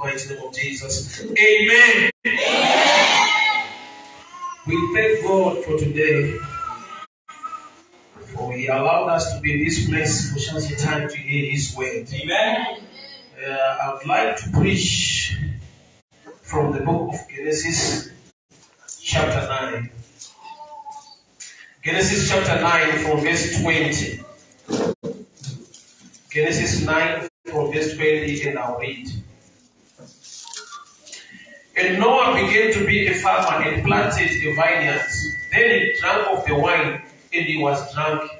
mighty name of Jesus. Amen. Amen. We thank God for today. For He allowed us to be in this place for such a time to hear His word. Amen. I would like to preach from the book of Genesis, chapter 9. Genesis chapter 9 from verse 20. Genesis 9 from verse 20, and I'll read. And Noah began to be a farmer and planted a vineyard. Then he drank of the wine, and he was drunk,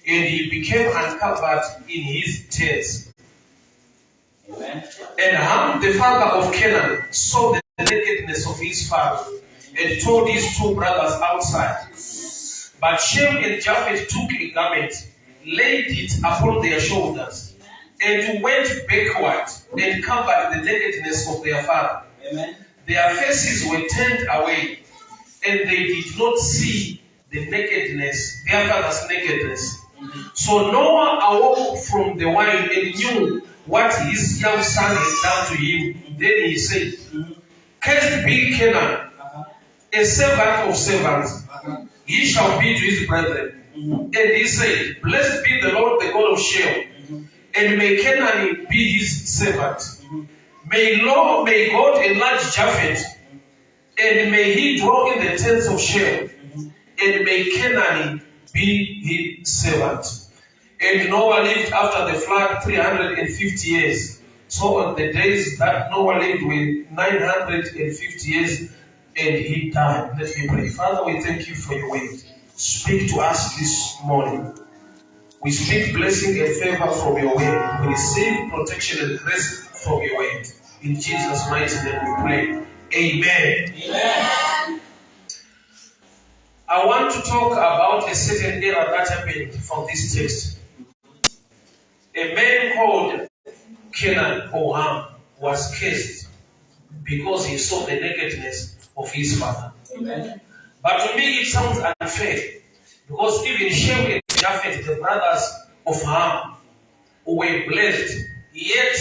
and he became uncovered in his tears. Amen. And Ham, the father of Canaan, saw the nakedness of his father, and told his two brothers outside. But Shem and Japheth took a garment, laid it upon their shoulders, and went backward and covered the nakedness of their father. Amen. Their faces were turned away, and they did not see the nakedness, their father's nakedness. Mm-hmm. So Noah awoke from the wine and knew what his young son had done to him. Then he said, Cursed be Canaan, a servant of servants. He shall be to his brethren. And he said, Blessed be the Lord, the God of Shem, and may Canaan be his servant. May God enlarge Japheth, and may he dwell in the tents of Shem, and may Canaan be his servant. And Noah lived after the flood 350 years. So on the days that Noah lived with 950 years, and he died. Let me pray. Father, we thank you for your word. Speak to us this morning. We speak blessing and favor from your word. We receive protection and grace from your word. In Jesus' mighty name we pray. Amen. Amen. I want to talk about a certain error that happened from this text. A man called Canaan or Ham was cursed because he saw the nakedness of his father. Amen. But to me it sounds unfair, because even Shem and Japheth, the brothers of Ham, who were blessed, yet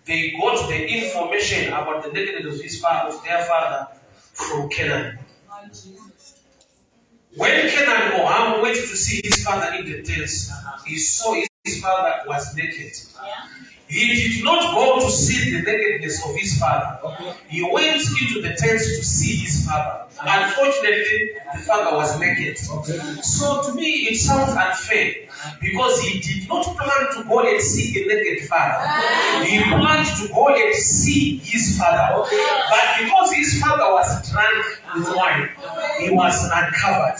they got the information about the nakedness of their father from Canaan. When Canaan or Ham went to see his father in the tents, he saw his father was naked. He did not go to see the nakedness of his father. He went into the tent to see his father. Unfortunately, the father was naked. So to me, it sounds unfair, because he did not plan to go and see a naked father. He planned to go and see his father. But because his father was drunk with wine, he was uncovered.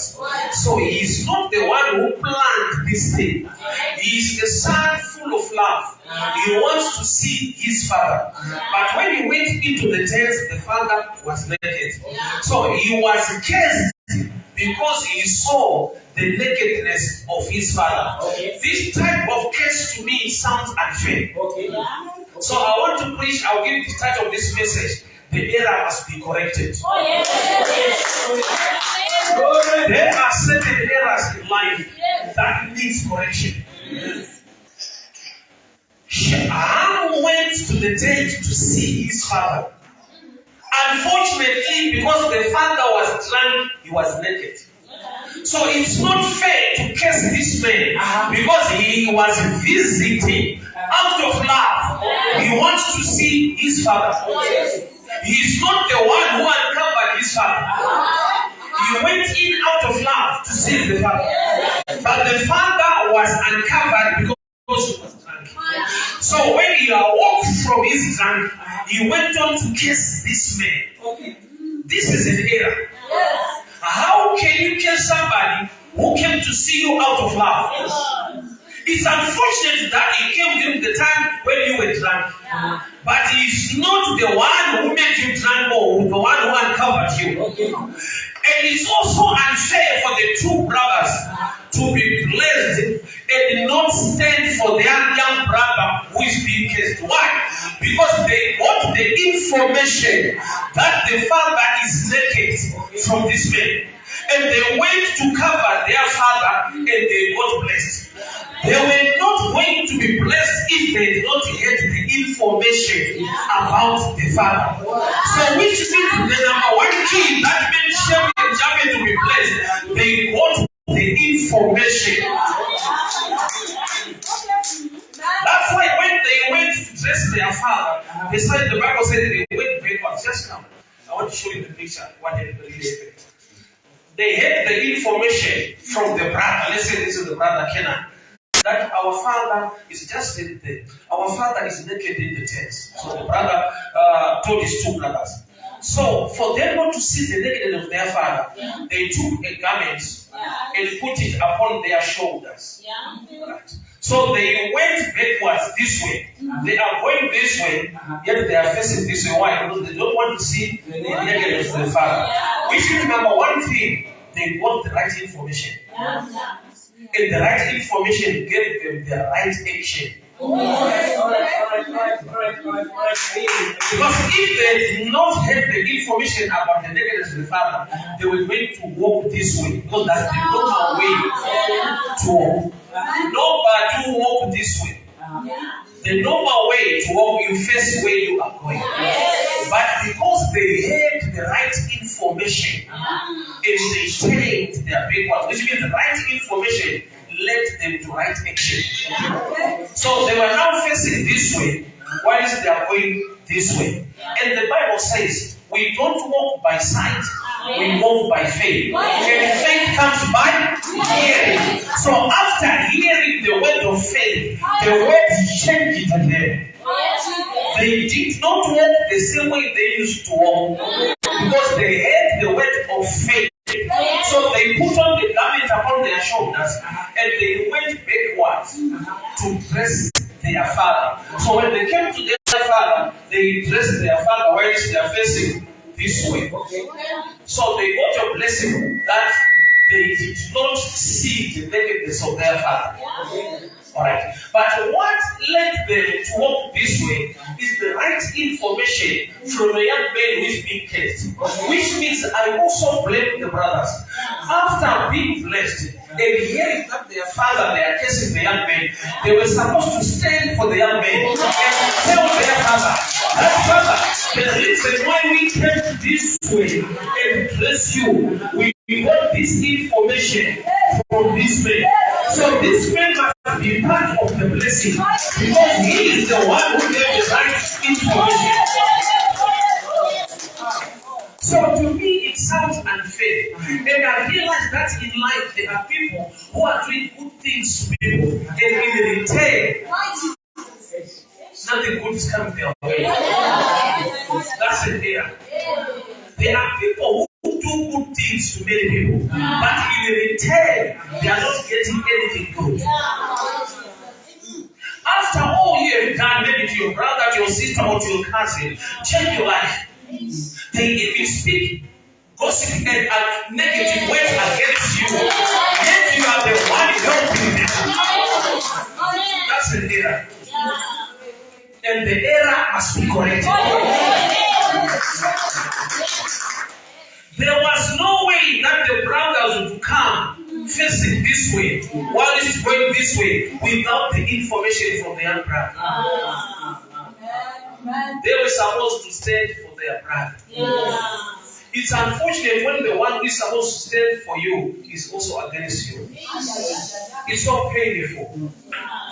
So he is not the one who planned this thing. He is the son full of love. He wants to see his father. But when he went into the tent, the father was naked. So he was cursed because he saw the nakedness of his father. This type of curse to me sounds unfair. So I want to preach, I'll give the title of this message: the error must be corrected. There are certain errors in life that needs correction. Ham went to the tent to see his father. Unfortunately, because the father was drunk, he was naked. So it's not fair to curse this man, because he was visiting out of love. He wants to see his father. He is not the one who uncovered his father. He went in out of love to see the father. But the father was uncovered because he was drunk. So when he awoke from his drunk, he went on to curse this man. This is an error. How can you curse somebody who came to see you out of love? It's unfortunate that he came during the time when you were drunk. But he's not the one who made you drunk or the one who uncovered you. And it's also unfair for the two brothers to be blessed and not stand for their young brother who is being cursed. Why? Because they got the information that the father is naked from this man. And they went to cover their father and they got blessed. They were not going to be blessed if they did not get the information about the Father. So which means the number one key that made Shem and Japheth to be blessed, they got the information. That's why when they went to dress their father, they said, the Bible said they went backwards. Just come. I want to show you the picture. What had really happened. They had the information from the brother. Let's say this is the brother Kenan. That our father is just dead. Our father is naked in the tent. So the brother told his two brothers. So for them not to see the nakedness of their father, they took a garment and put it upon their shoulders. Right. So they went backwards this way. They are going this way, yet they are facing this way. Why? Because they don't want to see the nakedness of the father. We should remember one thing: they got the right information. And the right information gave them the right action. Because if they did not have the information about the nakedness of the Father, they were going to walk this way. Because that's the normal way to walk. Nobody will walk this way. The normal way to walk, you face where you are going. But because they had the right information, and they changed their backwards, which means the right information led them to right action. So they were now facing this way, whilst they are going this way. And the Bible says, we don't walk by sight, we walk by faith. And faith comes by hearing. So after hearing the word of faith, the word changed them. They did not walk the same way they used to walk, because they had the word of faith. So they put on the garment upon their shoulders and they went backwards to dress their father. So when they came to their father, they dressed their father while they are facing this way. So they got a blessing that they did not see the nakedness of their father. Alright. But what led them to walk this way is the right information from a young man who is being cast. Which means I also blame the brothers. After being blessed and hearing that their father, they are casting the young man, they were supposed to stand for the young man and tell their father, that father, the reason why we came this way and bless you, we got this information from this man. So this man must be part of the blessing because he is the one who gave the right information. So to me it sounds unfair. And I realize that in life there are people who are doing good things to people, and in return nothing good is coming their way. That's an error. There are people who do good things to many people, but in return, they are not getting anything good. After all you have done, maybe to your brother, to your sister, or to your cousin, change your life. They even speak gossip and negative words against you, yet you are the one helping them. That's an error. And the error must be corrected. There was no way that the brothers would come facing this way while it's going this way without the information from the young brother. They were supposed to stand for their brother. It's unfortunate when the one who is supposed to stand for you is also against you. It's so painful.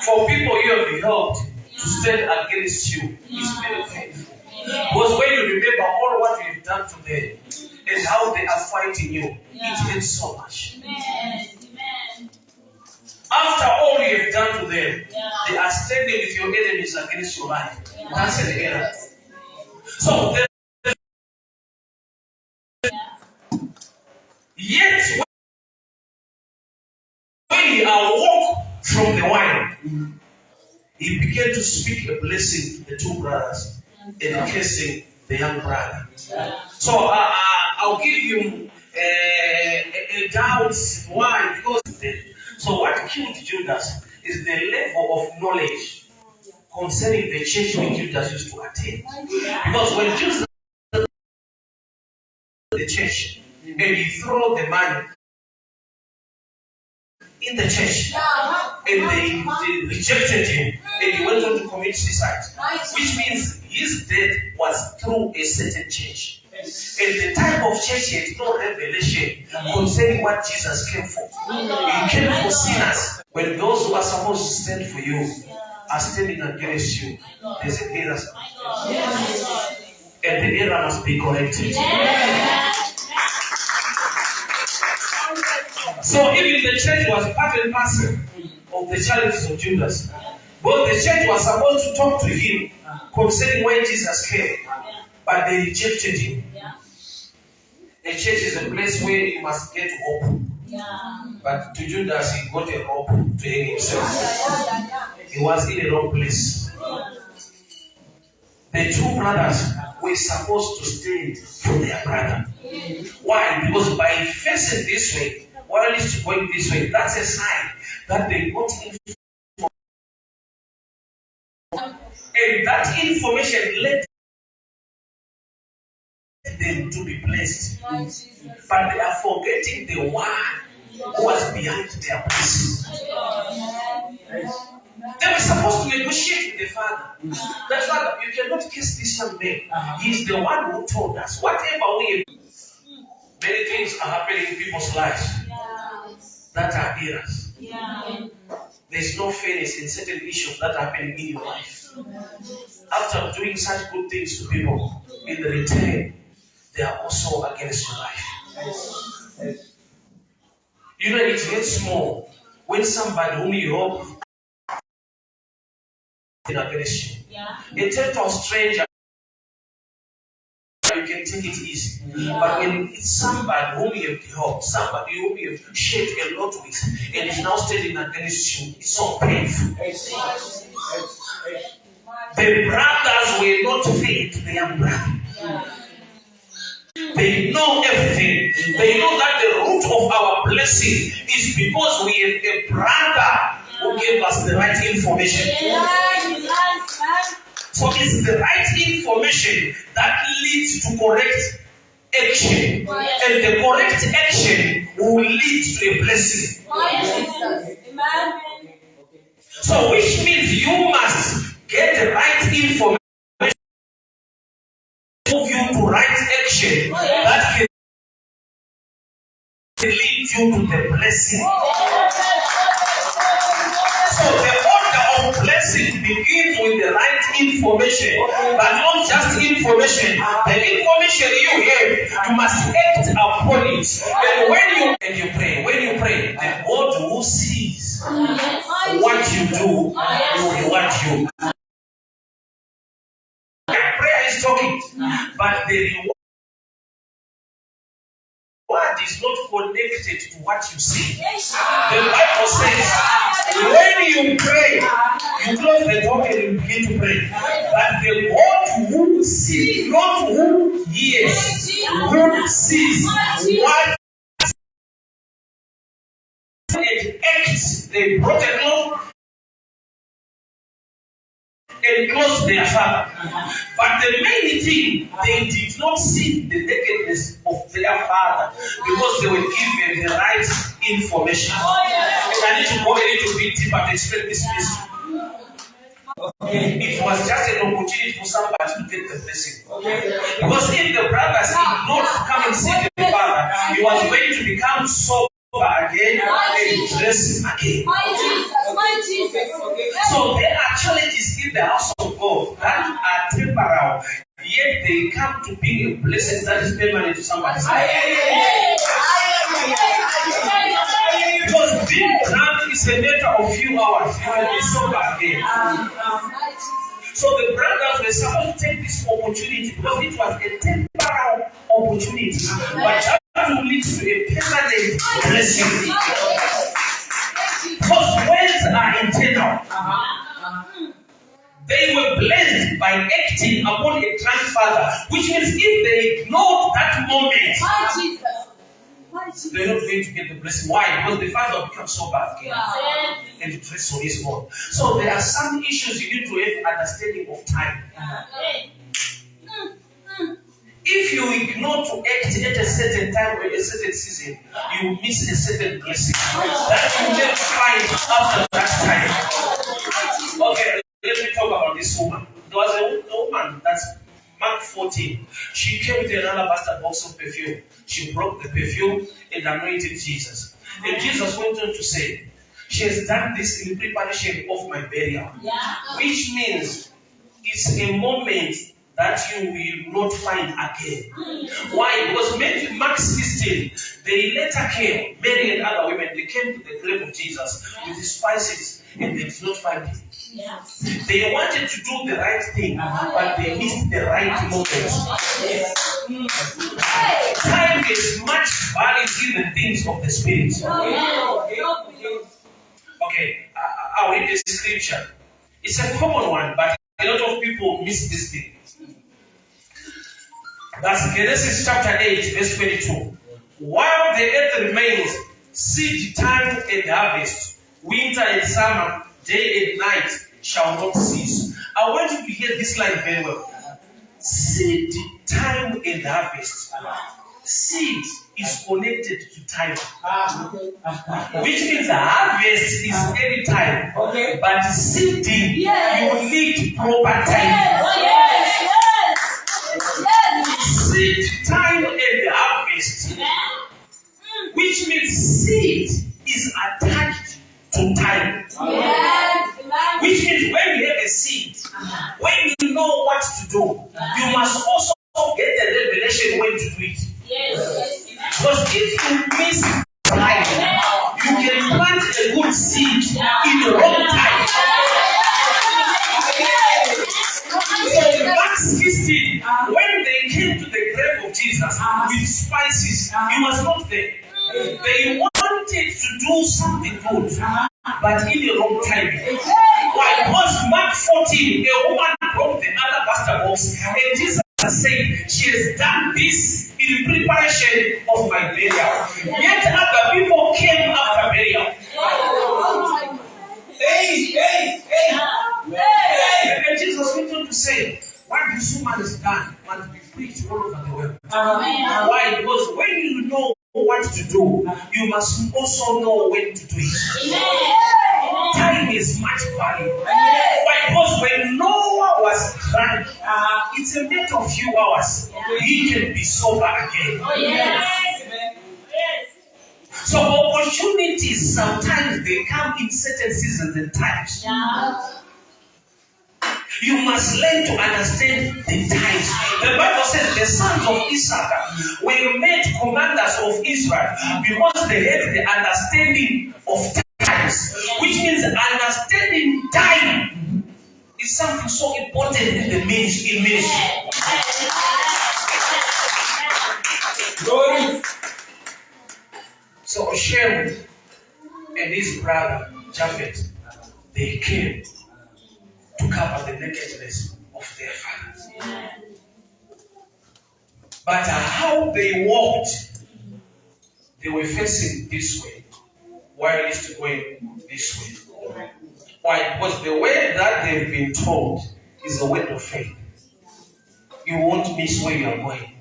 For people you have helped to stand against you, it's very painful. Because when you remember all what you've done to them and how they are fighting you, it hurts so much. After all you have done to them, they are standing with your enemies against your life. That's an error. So, yet, when he awoke from the wine, he began to speak a blessing to the two brothers and cursing the young brother. So I'll give you a doubt why. Because so what killed Judas is the level of knowledge concerning the church when Judas used to attend. Because when Judas the church and he threw the money in the church. And they rejected him. And he went on to commit suicide. Which means his death was through a certain church. And the type of church had no revelation concerning what Jesus came for. He came for sinners. When those who are supposed to stand for you are standing against you, there's an error. And the error must be corrected. So even the church was part and parcel of the challenges of Judas. But the church was supposed to talk to him concerning when Jesus came, but they rejected him. The church is a place where you must get hope. But to Judas, he got a hope to hang himself. He was in a wrong place. The two brothers were supposed to stand for their brother. Why? Because by facing this way, or at least going this way, that's a sign that they got information. And that information led them to be blessed. But they are forgetting the one who was behind their blessing. They were supposed to negotiate with the father. That father, you cannot kiss this young man. He's the one who told us. Whatever we do, many things are happening in people's lives that are errors. There's no fairness in certain issues that are happening in your life. After doing such good things to people, in the return, they are also against your life. You know, it gets small when somebody whom you hope is against you. A total stranger, you can take it easy. But when it's somebody whom you have helped, somebody whom you have shared a lot with, and is now standing against you, it's so painful. The brothers were not fair to the young brother. They know everything. They know that the root of our blessing is because we have a brother who gave us the right information. So it's the right information that leads to correct action. And the correct action will lead to a blessing. So which means you must get the right information to move you to right action that can lead you to the blessing. So the order of blessing begins with the right information, but not just information. The information you have, you must act upon it. And when you pray, the God who sees what you do will reward you. Prayer is talking, but the reward is not connected to what you see. The Bible says, when you pray, you close the door and you begin to pray. But the God who sees, not who hears, who sees what and acts, they brought a cloth and closed their father. But the main thing, they did not see the nakedness of their father because they were given the right information. And I need to go a little bit deeper to explain this mystery. It was just an opportunity for somebody to get the blessing. Because if the brothers did not come and see the father, he was going to become sober again and dress again. So there are challenges in the house of God that are temporal, yet they come to be a blessing that is permanent to somebody's life. Because being drunk is a matter of few hours, you can be sober again. So the brothers were supposed to take this opportunity because it was a temporal opportunity, but that will lead to a permanent blessing. Because words are internal. They were blessed by acting upon a grandfather, which means if they ignore that moment, they're not going to get the blessing. Why? Because the father will become sober again and dress on his own. So there are some issues you need to have understanding of time. If if you ignore to act at a certain time or a certain season, you miss a certain blessing that you will find after that time. Okay, let me talk about this woman. There was a woman that's Mark 14. She came with an alabaster box of perfume. She broke the perfume and anointed Jesus. And Jesus went on to say, she has done this in preparation of my burial. Which means it's a moment that you will not find again. Why? Because Mark 16, they later came, Mary and other women, they came to the grave of Jesus with the spices and they did not find him. They wanted to do the right thing, but they missed the right moment. Time is much value in the things of the Spirit. Okay, I'll read the scripture. It's a common one, but a lot of people miss this thing. That's Genesis chapter 8, verse 22. While the earth remains, seed time and harvest, winter and summer, day and night shall not cease. I want you to hear this line very well. Seed time and harvest. Seed is connected to time. Which means harvest is any time. But seeding, you need proper time. Seed time and harvest. Which means seed is attached to time. Which means when you have a seed, when you know what to do, you must also get the revelation when to do it. Because if you miss time, you can plant a good seed in the wrong time. So in Mark 16, when they came to the grave of Jesus with spices, he was not there. They wanted to do something good, but in the wrong time. Why? Because Mark 14, a woman broke the alabaster box, and Jesus said, she has done this in preparation of my burial. Yet other people came after burial. And Jesus went on to say, what this woman has done must be preached all over the world. Why? Because when you know what to do, you must also know when to do it. Time is much value. Why? Because when Noah was drunk, it's a matter of few hours. He can be sober again. So opportunities sometimes they come in certain seasons and times. You must learn to understand the times. The Bible says the sons of Issachar were made commanders of Israel because they had the understanding of times. Which means understanding time is something so important in the ministry. So Shem and his brother Japhet, they came to cover the nakedness of their father. But how they walked, they were facing this way, while he's going this way. Why? Because the way that they've been told is the word of faith. You won't miss where you are going.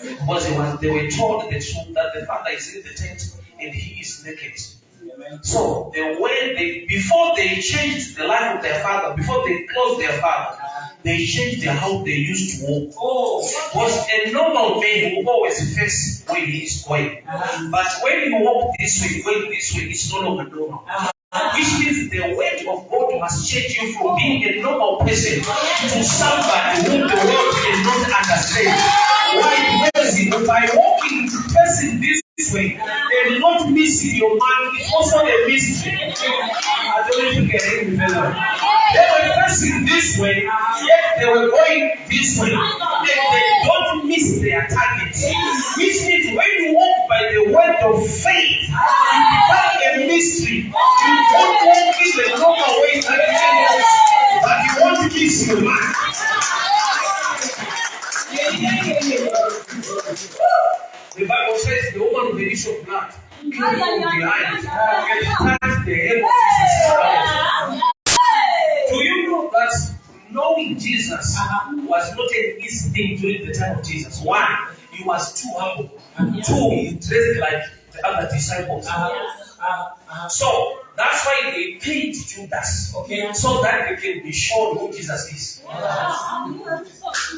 Because they were told the truth that the father is in the tent and he is naked. So the way before they changed the life of their father, before they closed their father, they changed how they used to walk. Because a normal man will always face where he is going. But when you walk this way, going this way, it's no longer normal. Which means the word of God must change you from being a normal person to somebody whom the world cannot understand. Why? Because by walking, facing this way, and not missing your mind, it's also a mystery. I don't know if you can hear me better. They were facing this way, yet they were going this way. And they don't miss their target. Which means when you walk by the word of faith, you become a mystery. You don't walk in the normal way that you but you won't miss your mind. The Bible says the woman with the issue of blood came from behind and touched the hem of Jesus' garment. Do you know that knowing Jesus was not an easy thing during the time of Jesus. One, he was too humble. Two, he dressed like the other disciples. So that's why they paid Judas, so that they can be shown who Jesus is.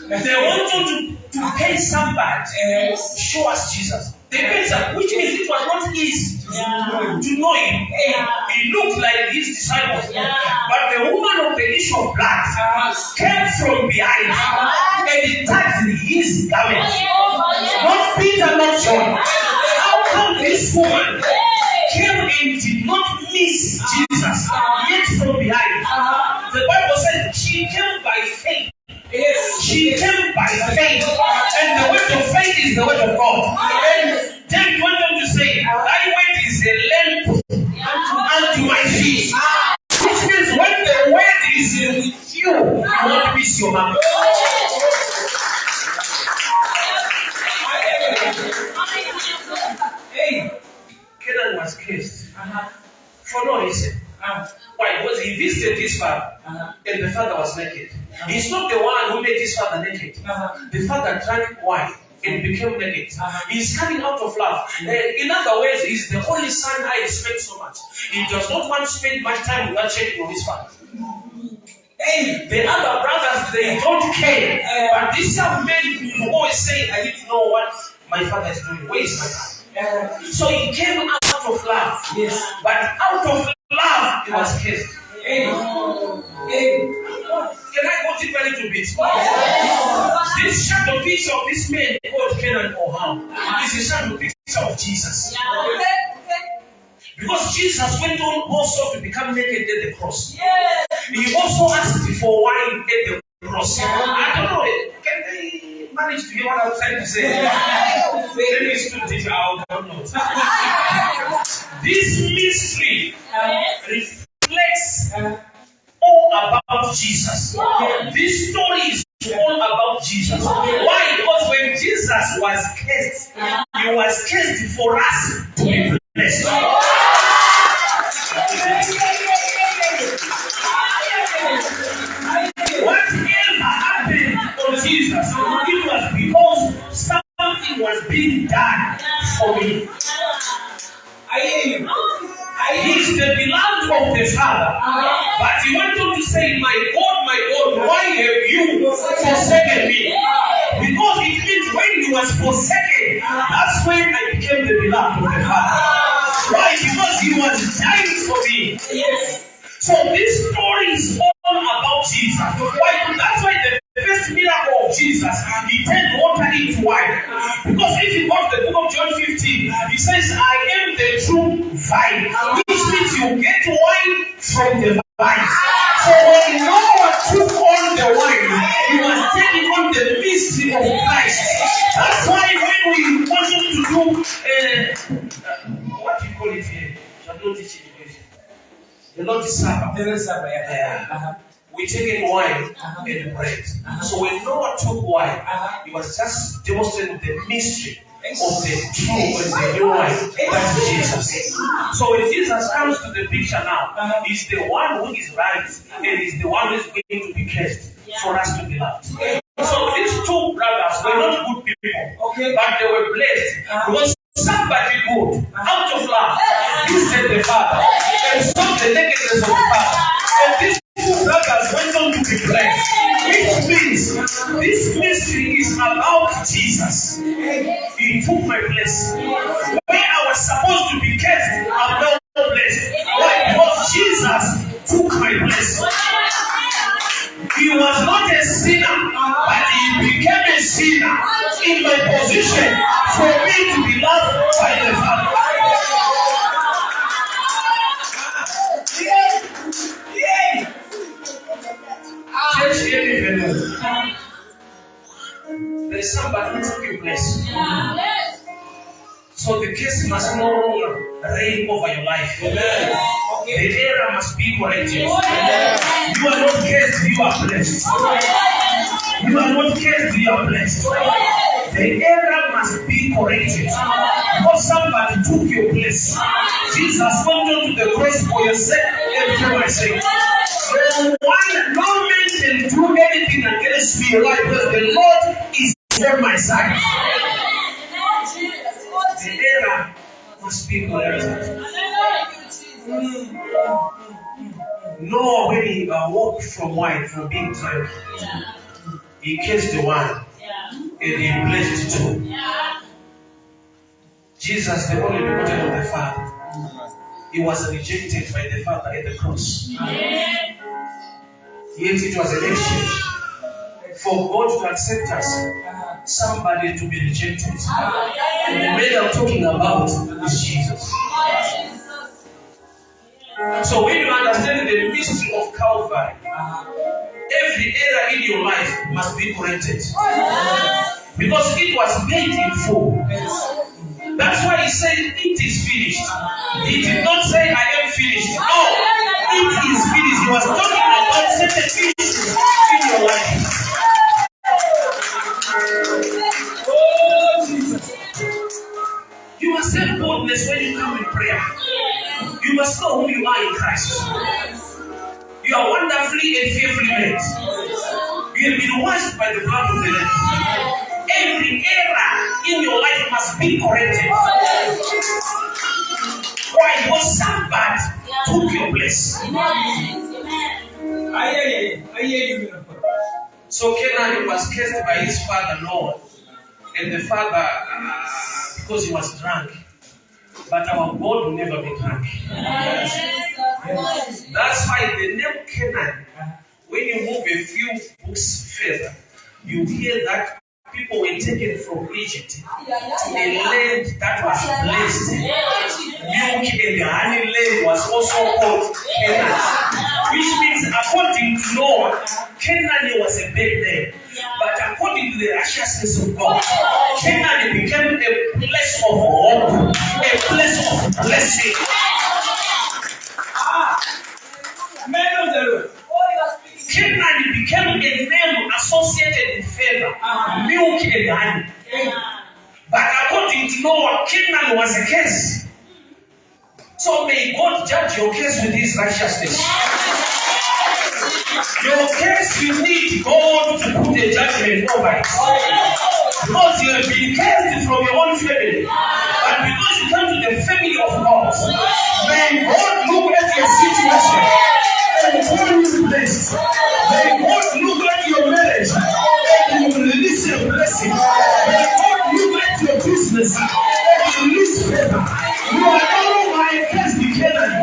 They wanted to pay somebody show us Jesus. They paid some, which means it was not easy to know him. He looked like his disciples, but the woman of the issue of blood came from behind and he touched his garment. Not Peter, not John. How come this woman came and did not miss Jesus, yet from behind? The Bible says she came by faith. She came by faith, and the word of faith is the word of God. And then you want them to say, thy word is a lamp unto my feet. Which means when the word is with you, you won't miss your mark. Canaan was cursed for no reason. Why? Because he visited his father, and the father was naked. He's not the one who made his father naked. The father drank wine and became naked. He's coming out of love. In other words, he's the only son I respect so much. He does not want to spend much time without checking on his father. The other brothers, they don't care. But this young man always say, I need to know what my father is doing. Where is my father? So he came out of love. But out of love, he was cursed. Can I go deeper a little bit? This shadow picture of this man called Canaan or Ham is a shadow picture of Jesus. Because Jesus went on also to become naked at the cross. He also asked for wine at the cross. I don't know, can they manage to hear what I'm trying to say? Maybe it's too deep, I don't know. This mystery reflects all about Jesus. This story is all about Jesus. Why? Because when Jesus was cursed, he was cursed for us to be blessed. Whatever happened on Jesus, it was because something was being done for me. He is the beloved of the Father. But he went on to say, my God, why have you forsaken me? Because it means when he was forsaken, that's when I became the beloved of the Father. Why? Because he was dying for me. So this story is all about Jesus. Why? That's why the first miracle of Jesus, he turned water into wine. Because if you go to the book of John 15, he says, I am the true vine. Which means you get wine from the vine. So when Noah took on the wine, he was taking on the mystery of Christ. That's why when we wanted to do, what do you call it here? The Lord's Supper. We take wine and bread. So when Noah took wine, he was just demonstrating the mystery of the true and the new wine. That's Jesus. So when Jesus comes to the picture now, he's the one who is right and he's the one who is going to be cursed for us to be loved. So these two brothers were not good people, but they were blessed because somebody good out of love visited the Father and saw the nakedness of the Father. And these two brothers went on to be blessed, which means this mystery is about Jesus. He took my place. When I was supposed to be cursed, I'm now blessed. Why? Because Jesus took my place. He was not a sinner, but he became a sinner in my position for me to be loved by the Father. Church, hear me very well. There is somebody who took your place. So the case must no longer reign over your life. The error must be corrected. You are not cursed, you are blessed. You are not cursed, you are blessed. The error must be corrected. Because somebody took your place. Jesus went on to the cross for your sake and for my sake. So one, no man can do anything against me, right? Because the Lord is on my side. The error must be corrected. Noah, when he walked from wine, from being drunk, he kissed the wine and he blessed it too. Jesus, the only begotten of the Father, he was rejected by the Father at the cross. Yet it was an exchange. For God to accept us, somebody to be rejected. And the man I'm talking about is Jesus. So when you understand the mystery of Calvary, every error in your life must be corrected. Because it was paid in full. That's why he said, it is finished. He did not say, I am finished. No, it is finished. He was talking about certain finishes in your life. Oh, Jesus. You must have boldness when you come in prayer. You must know who you are in Christ. You are wonderfully and fearfully made. You have been washed by the blood of the Lamb. Every error in your life must be corrected. Why? Because somebody took your place. So Canaan was cursed by his father Noah. And the father, because he was drunk. But our God will never be drunk. That's why the name Canaan, when you move a few books further, you hear that people were taken from Egypt to a land that was blessed. Milk and the honey land was also called Canaan. Which means, according to Noah, Canaan was a bad name. But according to the righteousness of God, Canaan became a place of hope, a place of blessing. Man of the Lord. Canaan became a name associated with favor, milk and honey. But according to Noah, Canaan was a curse. So may God judge your case with his righteousness. Your case, you need God to put a judgment over it. Because you have been cursed from your own family. But because you come to the family of God, may God look at your situation and turn you blessed. May God look at your marriage and you release your blessing. May God look at your business and release favor. You are no longer a cursed Canaan,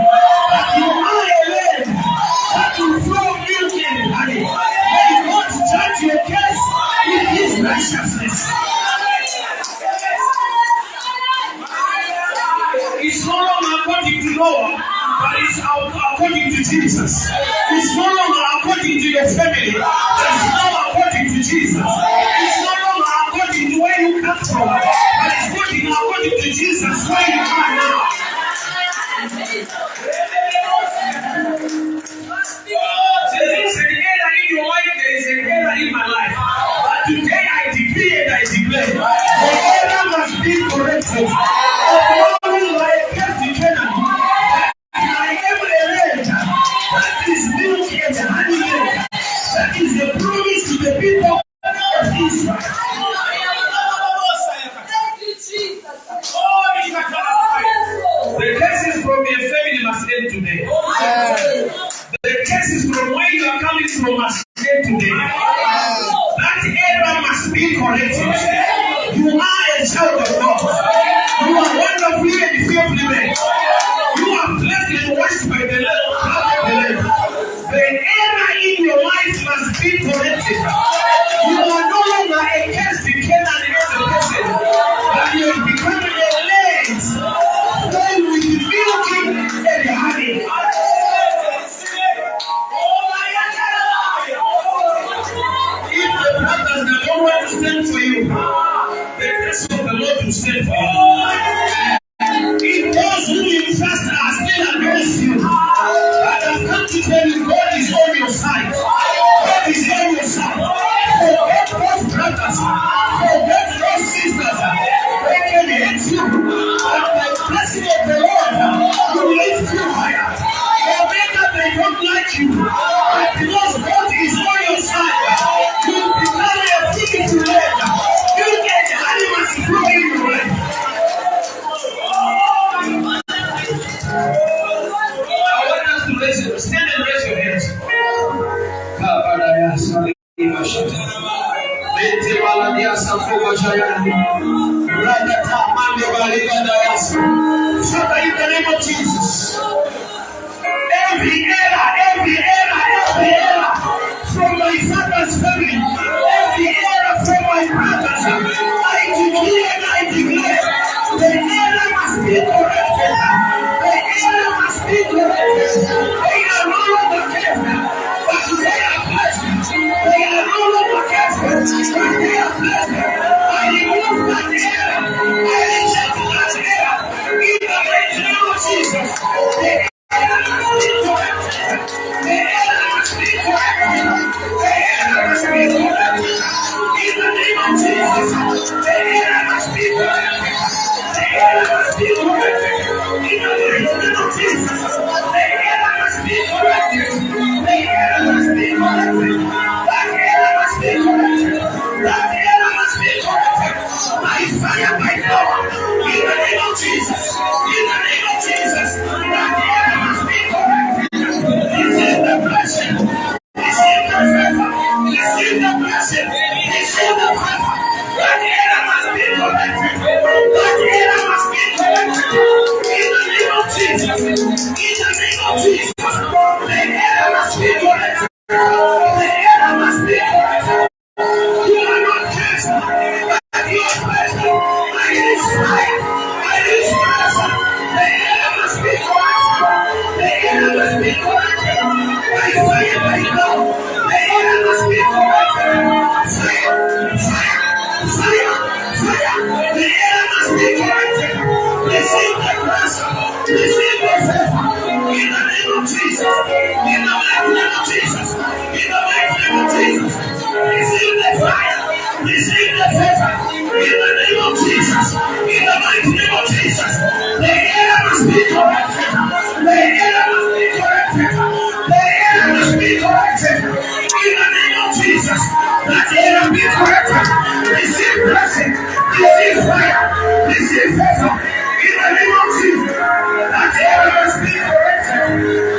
but you are a land that will flow milk and honey. May God judge your case with his righteousness. It's no longer according to Noah, but it's according to Jesus. It's no longer according to your family, but it's now according to Jesus. It's no longer according to where you come from, but it's according to Jesus where you are now. There is an error in your life, there is an error in my life. But today I decree and I declare, the error must be corrected. That is milk and honey. That is the promise to the people of Israel. Thank you, Jesus. The curses from your family must end today. The curses from where you are coming from must end today. That error must be corrected. You are a child of God. You are wonderfully and fearfully made. You are blessed and washed by the Lord. The error in your life must be corrected. You are no longer a cursed Canaan as a person, but you have become a land filled with milk and honey. If the brothers don't want to stand for you, the grace of the Lord will stand for you. If those who you trust are still against you, I have come to tell you, God is on your side. God is on your side. Forget those brothers. Forget those sisters. They can hate you. But the blessing of the Lord will lift you higher. No matter they don't like you, Father, in the name of Jesus, every error from my father's family, every error from my brothers, I declare and I declare, the error must be corrected. The error must be corrected. They are no longer careful, but they are blessed. They are no longer careful, but they are blessed. I remove that error. I reject that error. In the mighty name of Jesus. The error must be corrected. The error must be corrected. The error must be corrected. In the name of Jesus. The error must be corrected. The error must be corrected. In the mighty name of Jesus. The error must be corrected. The error must be corrected. That error must be corrected. That error must be corrected. By fire, by power. In the name of Jesus. In the name of Jesus. That error must be corrected. Receive the blessing. Receive the favor. Receive the blessing. Receive the favor. That error must be corrected. That error must be corrected. In the name of Jesus. In the name of Jesus. The error must be corrected. The error must be corrected. You are not cursed, but you are blessed. I release fire. I release blessing. The error must be corrected. The error must be corrected. By fire, by love. The error must be corrected. Fire, fire, fire, fire. The error must be corrected. Receive the blessing. Receive the favor. In the name of Jesus. In the mighty name of Jesus. In the mighty name of Jesus. Receive the fire. Receive the favor. In the name of Jesus. In the mighty name of Jesus. The error must be corrected. The error must be corrected. The error must be corrected. In the name of Jesus. That error be corrected. Receive blessing. Receive fire. Receive favor. In the name of Jesus. That error must be corrected.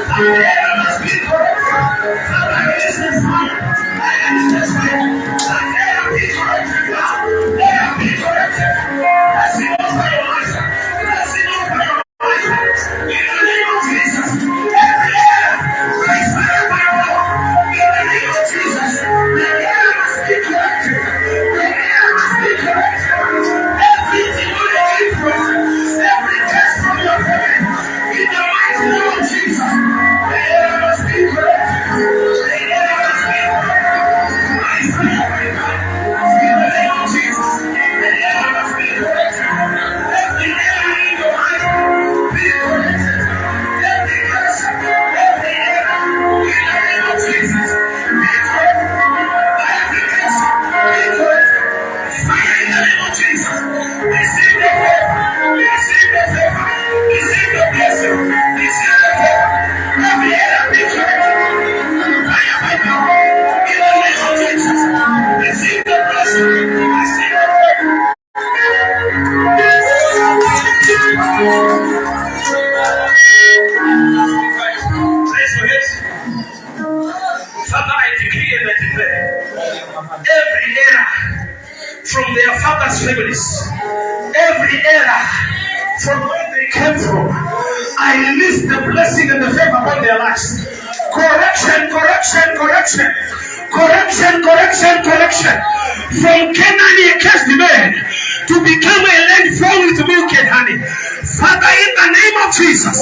That error must be corrected. Father, release the fire. Release the fire. That error be corrected now. Error be corrected. Blessing over your life. Blessing over your life. In the name of Jesus. Every error. By fire, by power. In the name of Jesus. The error must be corrected. The error must be corrected. Every demonic influence. Every curse from your family. In the mighty name of Jesus. The error must be corrected. The error must be corrected. By fire, by power. In the name of Jesus. The error must be corrected. Every error in your life be corrected. Every curse, every error in the name of Jesus be corrected. Every curse be corrected. Fire in the name of Jesus. Receive the favor. Receive the favor. Receive the blessing. Receive the favor. Every error be corrected. Fire by power. In the name of Jesus. Receive the blessing. Receive the favor. Raise your hands. Father, I decree and I declare every error from their father's families, every error from where they came from, I release the blessing and the favor upon their lives. Correction, correction, correction. Correction, correction, correction. From Canaan, a cursed man, to become a land flowing with milk and honey. Father, in the name of Jesus.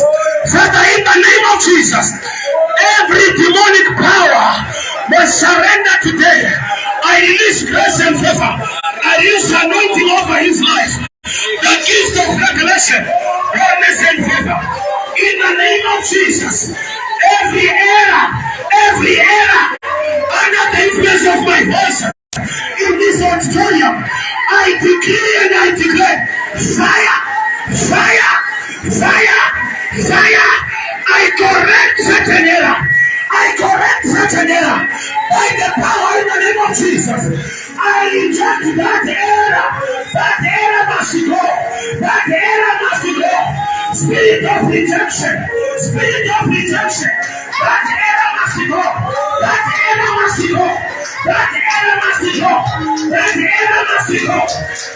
Father, in the name of Jesus. Every demonic power must surrender today. I release grace and favor. I release anointing over his life. The gift of revelation, boldness and favor. In the name of Jesus. Every error under the influence of my voice in this auditorium, I decree and I declare fire, fire, fire, fire. I correct such an error. I correct such an error by the power in the name of Jesus. I reject that error. That error must go. That error must go. Spirit of rejection. Spirit of rejection. That error must go. That error must go. That error must go. That error must go.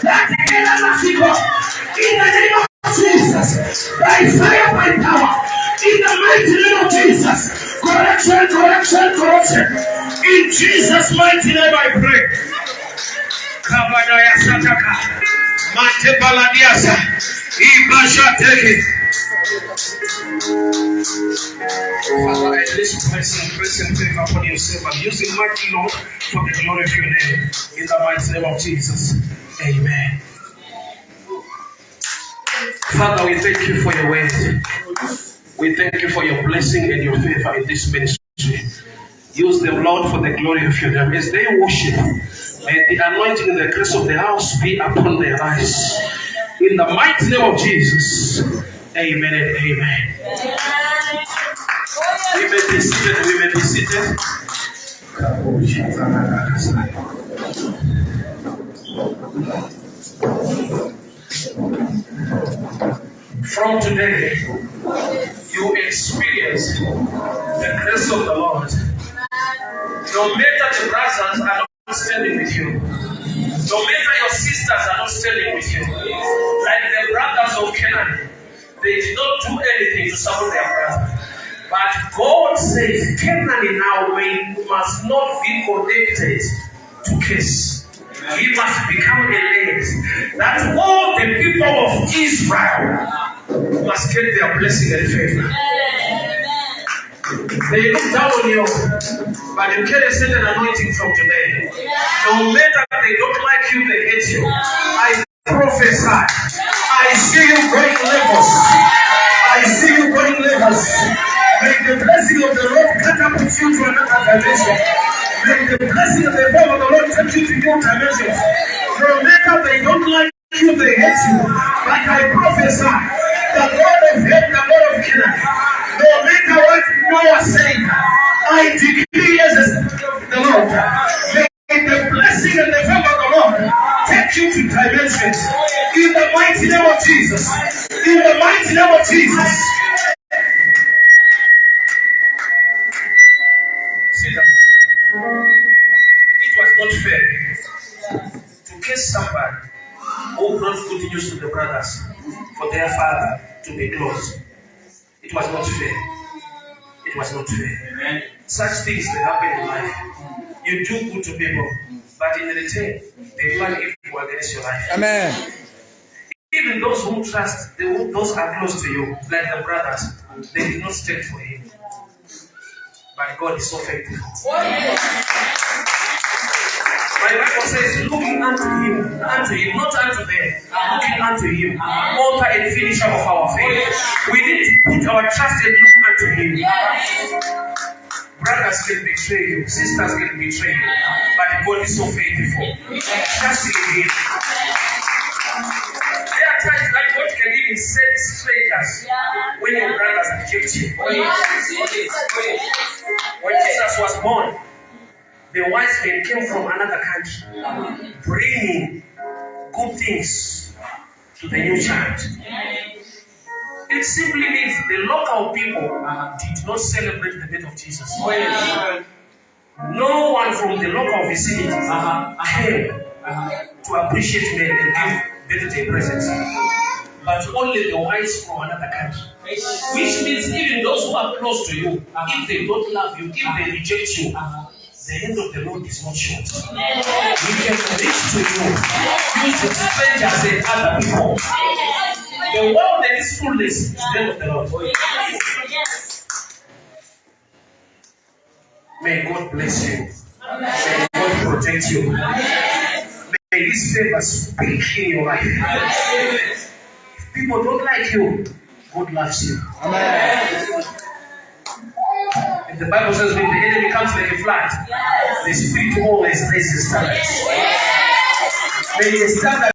That error must go. In the name of Jesus. By fire, by power. In the mighty name of Jesus. Correction, correction, correction. In Jesus' mighty name I pray. Kabadaya Sataka. Mate Baladiasa. Ibasha Teke. Father, I release blessing, grace and favor upon your servant. Use it mighty, Lord, for the glory of your name. In the mighty name of Jesus. Amen. Father, we thank you for your word. We thank you for your blessing and your favor in this ministry. Use them, Lord, for the glory of your name. As they worship, may the anointing and the grace of the house be upon their lives. In the mighty name of Jesus. Amen and amen. We may be seated. We may be seated. From today, you experience the grace of the Lord. No matter the brothers are not standing with you, no matter your sisters are not standing with you, like the brothers of Canaan, they did not do anything to support their brother. But God says, Canaan now must not be connected to case. He must become a land that all the people of Israel must get their blessing and favor. They look down on you, but you carry certain anointing from today. No matter they don't like you, they hate you. I prophesy. I see you going levels. I see you going levels. May the blessing of the Lord catapult you to another dimension. May the blessing of the Lord take you to new dimensions. No matter they don't like you, they hate you. But I prophesy, the God of heaven, the God of Canaan, no matter what Noah said, I decree as the Lord, may the blessing and the favor of the Lord take you to dimensions. In the mighty name of Jesus. In the mighty name of Jesus. See that? It was not fair to kiss somebody who brought good news to the brothers for their father to be close. It was not fair. It was not fair. Amen. Such things that happen in life. You do good to people, but in return, they plan evil against your life. Amen. Even those who trust, those are close to you, like the brothers, they did not stand for him. But God is so faithful. Oh, yes. My Bible says, looking unto him, not unto them, looking unto him, author and finisher of our faith. We need to put our trust and look unto him. Brothers can betray you, sisters can betray you, but God is so faithful. Trust in him. There are times like God can even send strangers when your brothers reject you. When Jesus was born, the wise men came from another country, bringing good things to the new child. It simply means the local people did not celebrate the birth of Jesus. No one from the local vicinity came to appreciate men and give birthday presents. But only the wise from another country. Which means even those who are close to you, if they don't love you, if they reject you, the end of the road is not short. We can reach to you, using strangers and other people. The world and its fullness is the end of the road. May God bless you. May God protect you. May His favor speak in your life. If people don't like you, God loves you. Amen. If the Bible says when the enemy comes like a flood, the Spirit always raises standards. May the standard